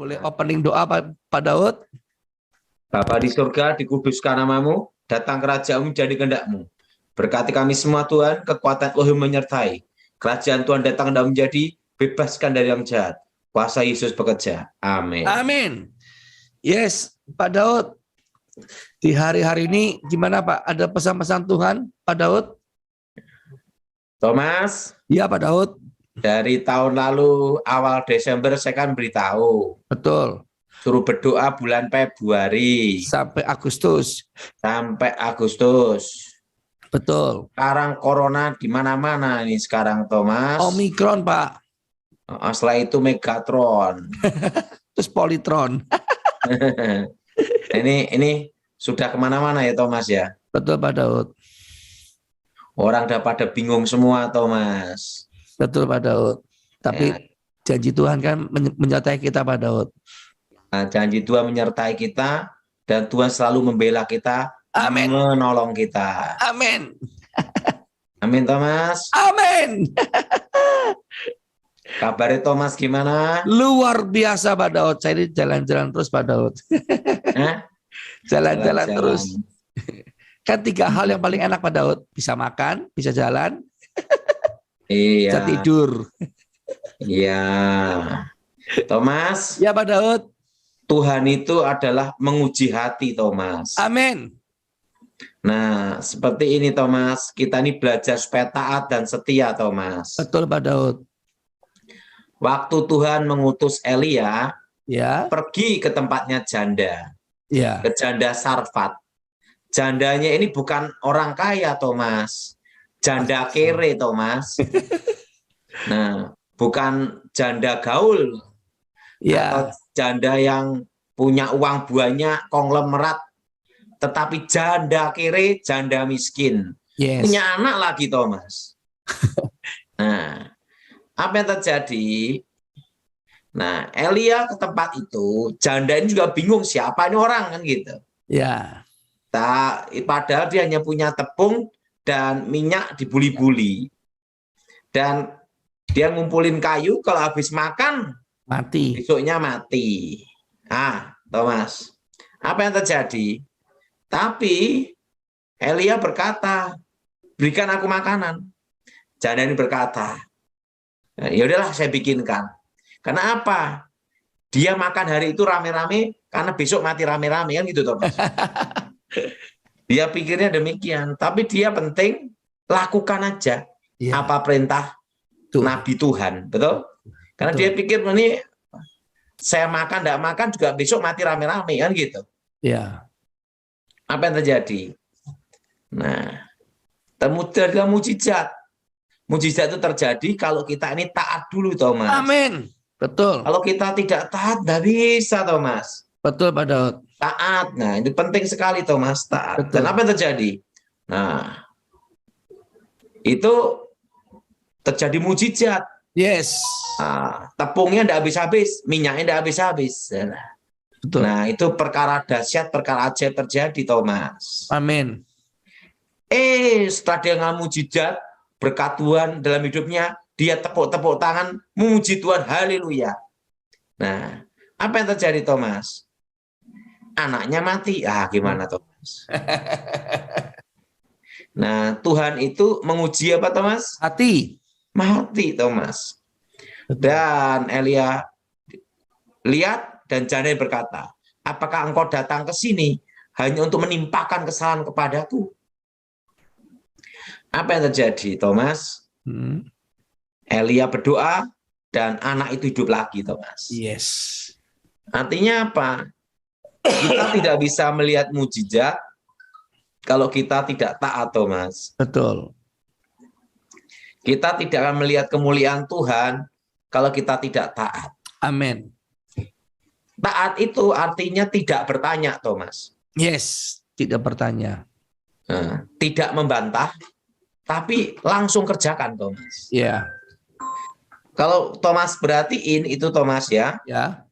Boleh opening doa Pak Daud? Bapa di surga, dikuduskan namamu, datang kerajaanmu jadi kehendak-mu. Berkati kami semua Tuhan, kekuatan Elohim menyertai. Kerajaan Tuhan datang dan menjadi, bebaskan dari yang jahat. Kuasa Yesus bekerja. Amin. Amin. Yes, Pak Daud. Di hari-hari ini gimana Pak? Ada pesan-pesan Tuhan, Pak Daud? Thomas, Iya Pak Daud. dari tahun lalu awal Desember saya kan beritahu. Betul. Suruh berdoa bulan Februari. Sampai Agustus. Sampai Agustus. Betul. Sekarang corona di mana-mana ini sekarang Thomas. Omikron Pak. Setelah itu Megatron. Terus Politron. Ini sudah kemana-mana ya Thomas ya. Betul Pak Daud. Orang udah pada bingung semua Thomas. Betul Pak Daud. Tapi Ya. janji Tuhan kan menyertai kita Pak Daud. Nah, janji Tuhan menyertai kita dan Tuhan selalu membela kita, Amin. menolong kita. Amin. Amin Thomas. Amin. Kabarnya Thomas gimana? Luar biasa Pak Daud. Saya ini jalan-jalan terus Pak Daud. Jalan-jalan terus. Kan 3 hal yang paling enak Pak Daud. Bisa makan, bisa jalan, Iya. bisa tidur. Iya. Thomas. Ya Pak Daud. Tuhan itu adalah menguji hati Thomas. Amin. Nah, seperti ini Thomas. Kita ini belajar supaya taat dan setia Thomas. Betul Pak Daud. Waktu Tuhan mengutus Elia, Ya. pergi ke tempatnya janda. Ya. Ke janda Sarfat. Jandanya ini bukan orang kaya Thomas. Janda kere Thomas. Nah, bukan janda gaul. Ya. Atau janda yang punya uang banyak, konglomerat. Tetapi janda kere, janda miskin. Yes. Punya anak lagi Thomas. Nah, apa yang terjadi? Nah, Elia ke tempat itu, janda ini juga bingung siapa ini orang kan gitu. Ya. Padahal dia hanya punya tepung dan minyak dibuli-buli. Dan dia ngumpulin kayu, kalau habis makan, Mati. besoknya mati. Thomas, apa yang terjadi? Tapi Elia berkata, berikan aku makanan. Janda ini berkata, ya udahlah saya bikinkan. Karena apa? Dia makan hari itu rame-rame, karena besok mati rame-rame kan gitu Thomas. Dia pikirnya demikian, tapi dia penting lakukan aja apa perintah Nabi Tuhan, betul? Karena dia pikir ini saya makan tidak makan juga besok mati rame-rame kan gitu. Ya. Apa yang terjadi? Nah, terjadi mujizat. Mujizat itu terjadi kalau kita ini taat dulu, Thomas. Amin. Betul. Kalau kita tidak taat, tidak bisa, Thomas. Betul, Pak Daud. Taat. Nah, itu penting sekali, Thomas. Taat. Betul. Dan apa yang terjadi? Nah, itu terjadi mujizat. Yes. Nah, tepungnya tidak habis-habis, minyaknya tidak habis-habis. Betul. Nah, itu perkara dahsyat, perkara ajaib terjadi, Thomas. Amin. Setelah dia ngalami mujizat, berkat Tuhan dalam hidupnya, dia tepuk-tepuk tangan, memuji Tuhan, haleluya. Nah, apa yang terjadi, Thomas? Anaknya mati. Gimana, Thomas? Nah, Tuhan itu menguji apa, Thomas? Hati. Mati, Thomas. Dan Elia lihat dan janda berkata, apakah engkau datang ke sini hanya untuk menimpakan kesalahan kepadaku? Apa yang terjadi, Thomas? Elia berdoa dan anak itu hidup lagi, Thomas. Yes. Artinya apa? Kita tidak bisa melihat mujizat kalau kita tidak taat, Thomas. Betul. Kita tidak akan melihat kemuliaan Tuhan kalau kita tidak taat. Amin. Taat itu artinya tidak bertanya, Thomas. Yes, tidak bertanya. Tidak membantah, tapi langsung kerjakan, Thomas. Ya. Kalau Thomas perhatiin itu, Thomas ya. Ya.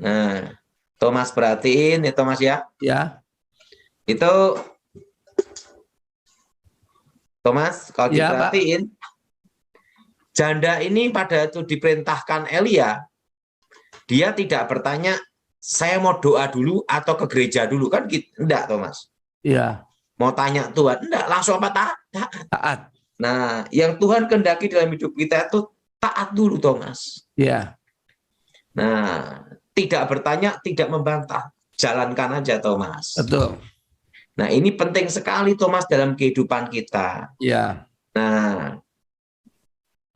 Nah, Thomas perhatiin ya, Thomas ya. Ya. Itu Thomas, kalau Ya, diperhatiin, janda ini pada itu diperintahkan Elia, Dia tidak bertanya, saya mau doa dulu atau ke gereja dulu. Kan gitu. Enggak, Thomas. Iya. Mau tanya Tuhan, enggak, langsung apa taat? Taat. Nah, yang Tuhan kehendaki dalam hidup kita itu taat dulu, Thomas. Iya. Nah, tidak bertanya, tidak membantah. Jalankan aja, Thomas. Betul. Nah, ini penting sekali, Thomas, dalam kehidupan kita. Iya. Nah,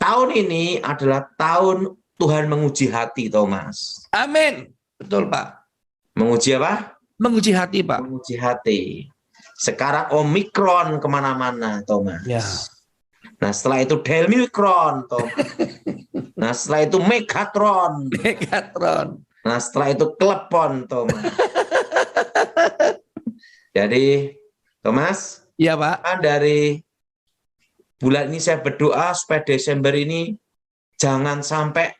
tahun ini adalah tahun Tuhan menguji hati, Thomas. Amin. Betul, Pak. Menguji apa? Menguji hati, Pak. Menguji hati. Sekarang Omikron kemana-mana, Thomas. Ya. Nah, setelah itu Delmikron, Thomas. Nah, setelah itu Megatron. Megatron. Nah, setelah itu Klepon, Thomas. Jadi, Thomas, Iya, Pak. dari bulan ini saya berdoa supaya Desember ini jangan sampai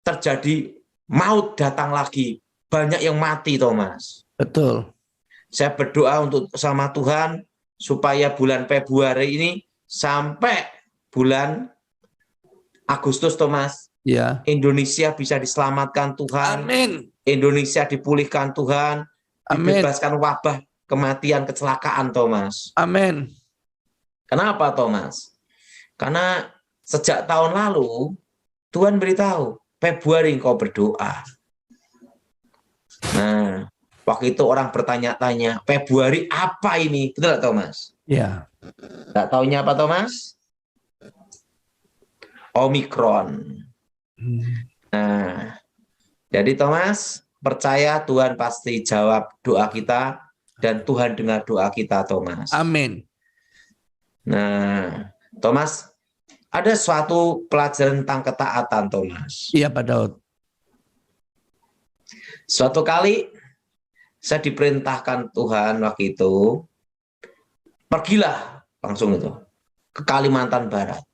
terjadi maut datang lagi. Banyak yang mati, Thomas. Betul. Saya berdoa untuk sama Tuhan supaya bulan Februari ini sampai bulan Agustus, Thomas. Ya. Indonesia bisa diselamatkan Tuhan. Amin. Indonesia dipulihkan Tuhan. Amin. Dibebaskan wabah, kematian, kecelakaan, Thomas. Amin. Kenapa, Thomas? Karena sejak tahun lalu Tuhan beritahu, Februari engkau berdoa. Nah, waktu itu orang bertanya-tanya, Februari apa ini? Betul, Thomas? Ya. Nggak taunya apa, Thomas? Omikron. Nah, jadi Thomas, percaya Tuhan pasti jawab doa kita dan Tuhan dengar doa kita, Thomas. Amin. Nah, Thomas, ada suatu pelajaran tentang ketaatan, Thomas. Iya, Pak Daud. Suatu kali saya diperintahkan Tuhan waktu itu, pergilah langsung itu ke Kalimantan Barat.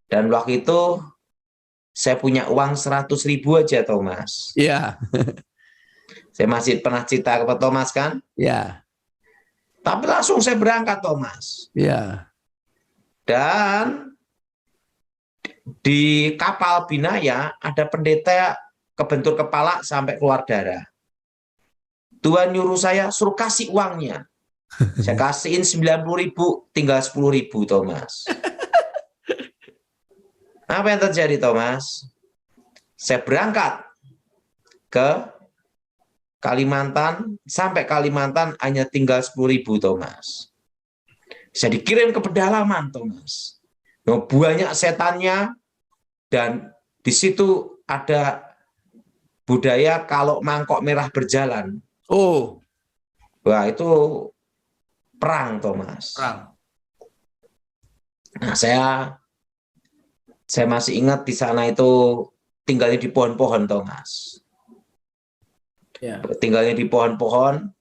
Dan waktu itu saya punya uang 100.000 aja, Thomas. Iya. Saya masih pernah cerita kepada Thomas, kan? Iya. Tapi langsung saya berangkat, Thomas. Iya. Dan di kapal Binaya ada pendeta kebentur kepala sampai keluar darah. Tuhan nyuruh saya suruh kasih uangnya. Saya kasihin 90.000, tinggal 10.000, Thomas. Apa yang terjadi, Thomas? Saya berangkat ke Kalimantan, sampai Kalimantan hanya tinggal 10.000, Thomas. Saya dikirim ke pedalaman, Thomas. Nah, banyak setannya, dan di situ ada budaya kalau mangkok merah berjalan. Oh. Wah, itu perang, Thomas. Perang. Nah, saya masih ingat di sana itu tinggalnya di pohon-pohon, Thomas. Ya. Tinggalnya di pohon-pohon.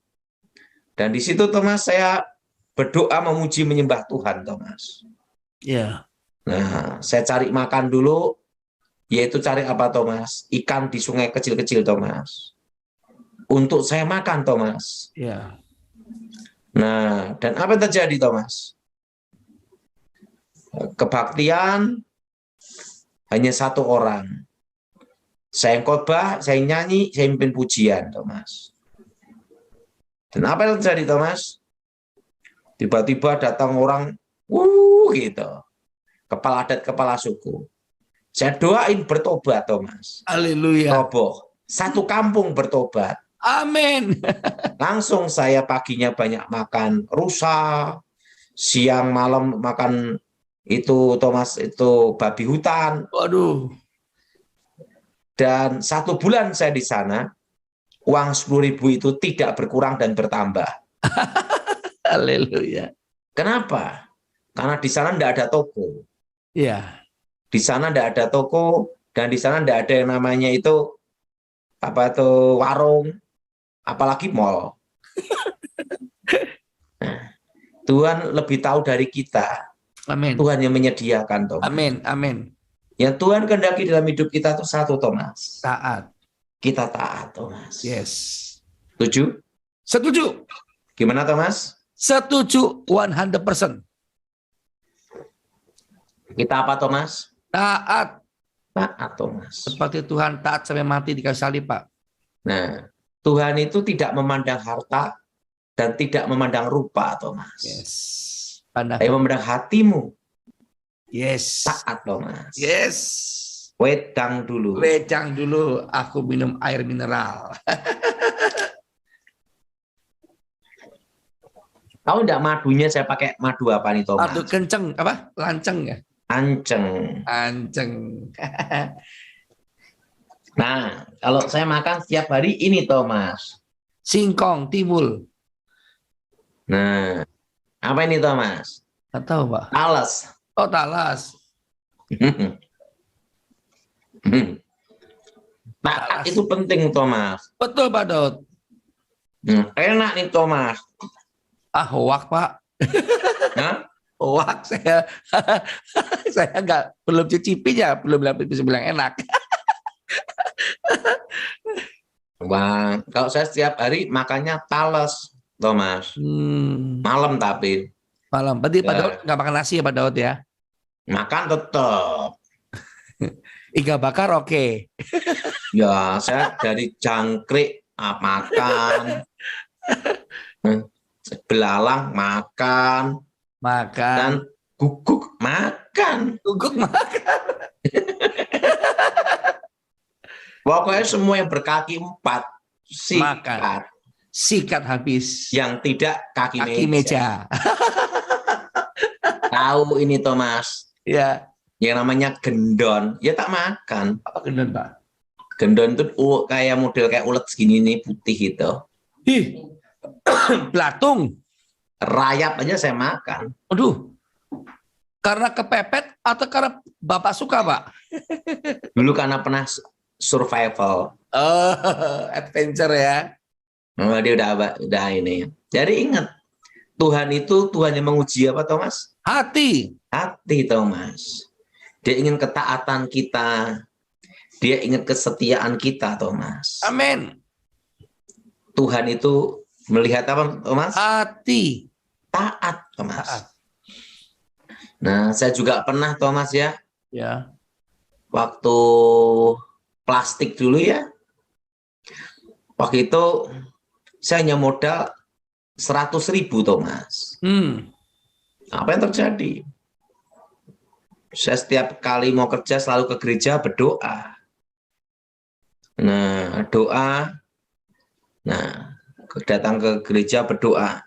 Dan di situ, Thomas, saya berdoa memuji menyembah Tuhan, Thomas. Ya. Nah, saya cari makan dulu, yaitu cari apa, Thomas? Ikan di sungai kecil-kecil, Thomas. Untuk saya makan, Thomas. Ya. Nah, dan apa yang terjadi, Thomas? Kebaktian hanya satu orang. Saya khotbah, saya nyanyi, saya mimpin pujian, Thomas. Dan apa yang terjadi, Thomas? Tiba-tiba datang orang, gitu. Kepala adat, kepala suku. Saya doain bertobat, Thomas. Haleluya. Roboh. Satu kampung bertobat. Amin. Langsung saya paginya banyak makan rusa, siang malam makan itu, Thomas, itu babi hutan. Waduh. Dan 1 bulan saya di sana, uang 10.000 itu tidak berkurang dan bertambah. Haleluya. Kenapa? Karena di sana tidak ada toko. Iya. Di sana tidak ada toko, dan di sana tidak ada yang namanya itu apa itu warung, apalagi mall. Nah, Tuhan lebih tahu dari kita. Amin. Tuhan yang menyediakan, Thomas. Amin. Amin. Yang Tuhan kehendaki dalam hidup kita itu satu, Thomas. Taat. Kita taat, Thomas. Yes. Setuju? Setuju. Gimana, Thomas? Setuju 100%. Kita apa, Thomas? Taat. Taat, Thomas. Seperti Tuhan taat sampai mati di kayu salib, Pak. Nah, Tuhan itu tidak memandang harta dan tidak memandang rupa, Thomas. Yes. Tapi memandang hatimu. Yes. Taat, Thomas. Yes. Wedang dulu. Wedang dulu, aku minum air mineral. Tahu enggak madunya saya pakai madu apa nih, Thomas? Madu kenceng, apa? Lanceng ya? Anceng. Anceng. Nah, kalau saya makan setiap hari ini, Thomas. Singkong, tiwul. Nah, apa ini, Thomas? Nggak tahu, Pak. Talas. Oh, talas. Taat itu penting, Thomas. Betul, Pak Daud. Enak nih, Thomas. Ah, hoak, Pak. Hah? Hoak saya. Saya belum cicipinya, belum bisa bilang enak. Wah, kalau saya setiap hari makannya talas, Thomas. Malam tapi. Malam. Berarti Ya. Pak Daud nggak makan nasi ya, Pak Daud ya? Makan tetap. Iga bakar oke. Ya, saya dari jangkrik makan. Belalang makan. Makan. Dan guguk makan. Guguk makan. Pokoknya semua yang berkaki 4 sikat. Makan. Sikat habis. Yang tidak kaki meja. Tahu ini, Thomas? Ya. Yang namanya gendon, ya tak makan. Apa gendon, Pak? Gendon itu kayak model kayak ulet segini nih, putih itu. Ih, belatung. Rayap aja saya makan. Aduh, karena kepepet atau karena Bapak suka, Pak? Dulu karena pernah survival. Oh, adventure ya. Nah, dia udah ini. Jadi ingat, Tuhan itu Tuhan yang menguji apa, Thomas? Hati. Hati, Thomas. Dia ingin ketaatan kita. Dia ingin kesetiaan kita, Thomas. Amin. Tuhan itu melihat apa, Thomas? Hati. Taat, Thomas. Taat. Nah, saya juga pernah, Thomas ya. Ya. Waktu plastik dulu ya. Waktu itu saya hanya modal 100.000, Thomas. Apa yang terjadi? Saya setiap kali mau kerja selalu ke gereja berdoa. Nah, doa. Nah, datang ke gereja berdoa.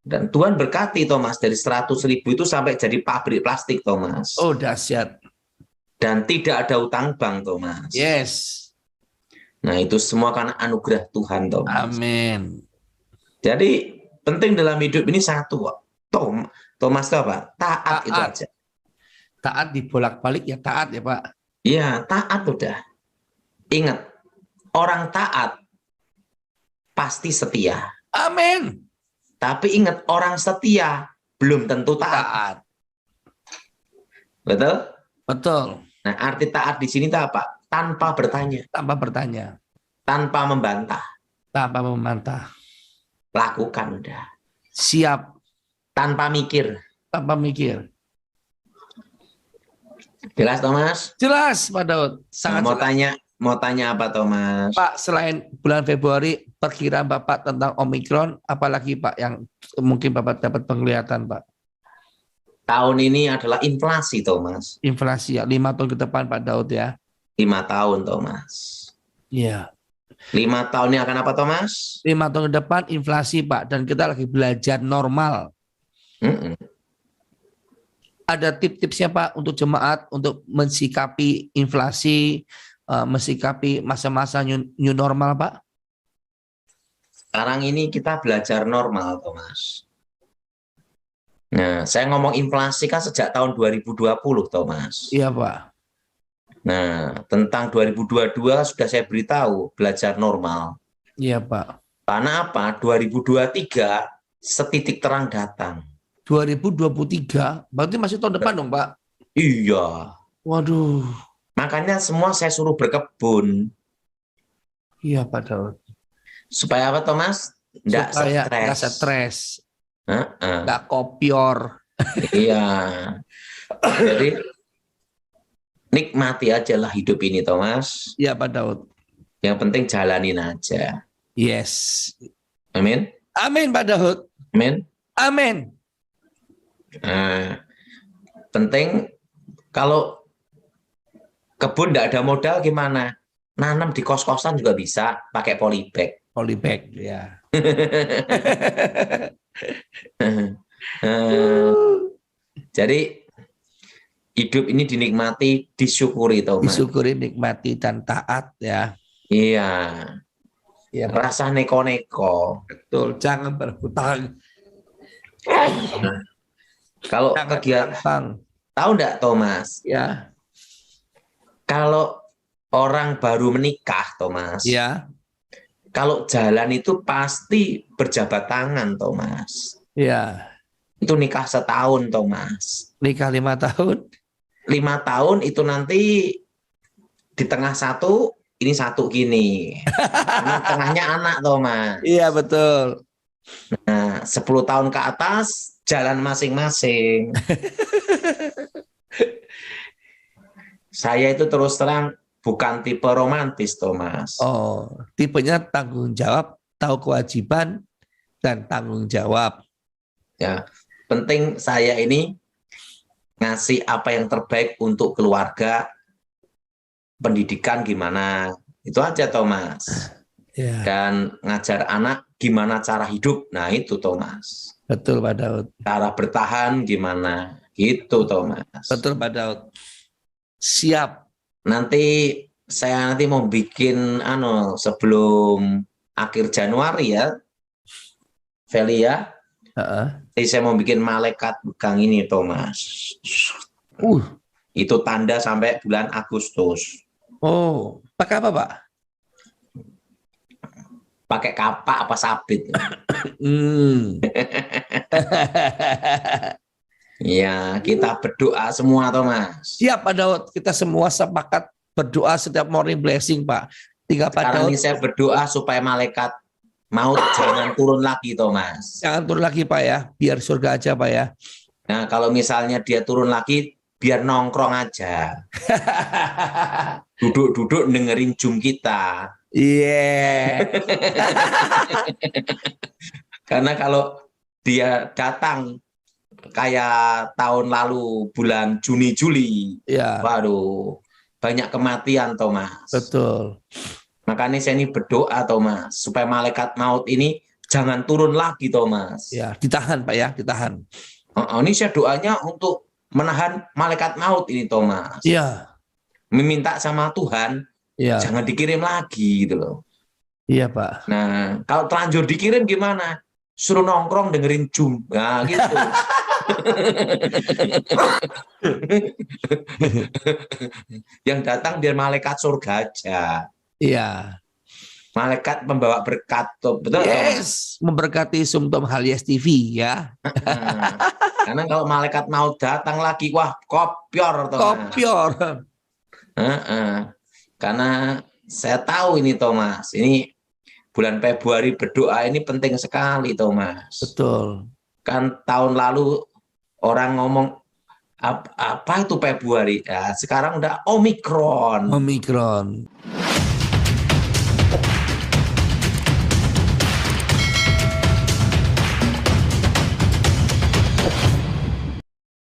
Dan Tuhan berkati, Thomas, dari 100.000 itu sampai jadi pabrik plastik, Thomas. Oh, dahsyat. Dan tidak ada utang bank, Thomas. Yes. Nah, itu semua karena anugerah Tuhan, Thomas. Amin. Jadi, penting dalam hidup ini satu, Thomas itu apa? Taat itu aja. Taat dibolak-balik ya taat ya, Pak. Iya, taat udah. Ingat, orang taat pasti setia. Amin. Tapi ingat, orang setia belum tentu taat. Betul? Betul. Nah, arti taat di sini itu apa? Tanpa bertanya. Tanpa bertanya. Tanpa membantah. Tanpa membantah. Lakukan udah. Siap. Tanpa mikir. Tanpa mikir. Jelas, Thomas? Jelas, Pak Daud. Sangat Mau tanya apa, Thomas? Pak, selain bulan Februari, perkiraan Bapak tentang Omikron, apalagi Pak yang mungkin Bapak dapat penglihatan, Pak? Tahun ini adalah inflasi, Thomas. Inflasi ya, 5 tahun ke depan, Pak Daud ya. 5 tahun, Thomas. Iya. 5 tahun ini akan apa, Thomas? 5 tahun ke depan inflasi, Pak. Dan kita lagi belajar normal. Ada tips-tipsnya, Pak, untuk jemaat, untuk mensikapi inflasi, mensikapi masa-masa new normal, Pak? Sekarang ini kita belajar normal, Thomas. Nah, saya ngomong inflasi kan sejak tahun 2020, Thomas. Iya, Pak. Nah, tentang 2022 sudah saya beritahu, belajar normal. Iya, Pak. Karena apa? 2023 setitik terang datang. 2023, berarti masih tahun depan dong, Pak? Iya. Waduh. Makanya semua saya suruh berkebun. Iya, Pak Daud. Supaya apa, Thomas? Nggak Supaya stres. nggak stres. Nggak Nggak kopior. Iya. Jadi nikmati aja lah hidup ini, Thomas. Ya Pak Daud. Yang penting jalanin aja. Yes. Amin. Amin Pak Daud. Amin. Amin. Nah, penting kalau kebun tidak ada modal gimana? Nanam di kos-kosan juga bisa pakai polybag. Polybag ya. Jadi hidup ini dinikmati, disyukuri, Thomas. Disyukuri, nikmati dan taat ya. Iya. Iya, Pak. Rasa neko-neko. Betul, jangan berhutang. Kalau Jangan kegiatan, berhutang. tahu enggak, Thomas? Ya. Kalau orang baru menikah, Thomas. Ya. Kalau jalan itu pasti berjabat tangan, Thomas. Ya. Itu nikah setahun, Thomas. Nikah 5 tahun. 5 tahun itu nanti di tengah satu, ini satu gini. Karena tengahnya anak, Thomas. Iya, betul. Nah, 10 tahun ke atas, jalan masing-masing. Saya itu terus terang bukan tipe romantis, Thomas. Oh, tipenya tanggung jawab, tahu kewajiban, dan tanggung jawab. Ya, penting saya ini ngasih apa yang terbaik untuk keluarga, pendidikan gimana, itu aja, Thomas. Ya, Dan ngajar anak gimana cara hidup, nah itu, Thomas. betul Pak Daud. Cara bertahan gimana, gitu, Thomas. Betul Pak Daud. Siap. Nanti saya mau bikin sebelum akhir Januari ya, Feli ya. Jadi saya mau bikin malaikat pegang ini, Thomas. Itu tanda sampai bulan Agustus. Oh, pakai apa Pak? Pakai kapak apa sabit? Ya, kita berdoa semua, Thomas. Siap Pak Daud. Kita semua sepakat berdoa setiap morning blessing, Pak. Tinggal Pak Sekarang Daud. ini saya berdoa supaya malaikat maut jangan turun lagi, Thomas. Jangan turun lagi Pak ya. Biar surga aja Pak ya. Nah, kalau misalnya dia turun lagi, biar nongkrong aja. Duduk-duduk dengerin Zoom kita. Iya. Karena kalau dia datang kayak tahun lalu bulan Juni-Juli, Ya. waduh, banyak kematian, Thomas. Betul. Makanya saya ini berdoa, Thomas, supaya malaikat maut ini jangan turun lagi, Thomas. Ya, ditahan Pak ya, ditahan. Ini saya doanya untuk menahan malaikat maut ini, Thomas. Iya. Meminta sama Tuhan, Iya. jangan dikirim lagi gitu loh. Iya Pak. Nah, kalau terlanjur dikirim gimana? Suruh nongkrong dengerin Zoom. Nah, gitu. Yang datang biar malaikat surga aja. Iya. Malaikat pembawa berkat, betul? Yes, memberkati Sumtom Halyas TV ya. Karena kalau malaikat mau datang lagi, wah, kopior, Thomas. Kopior. Karena saya tahu ini, Thomas, ini bulan Februari berdoa ini penting sekali, Thomas. Betul. Kan tahun lalu orang ngomong apa itu Februari, ya, sekarang udah Omikron. Omikron.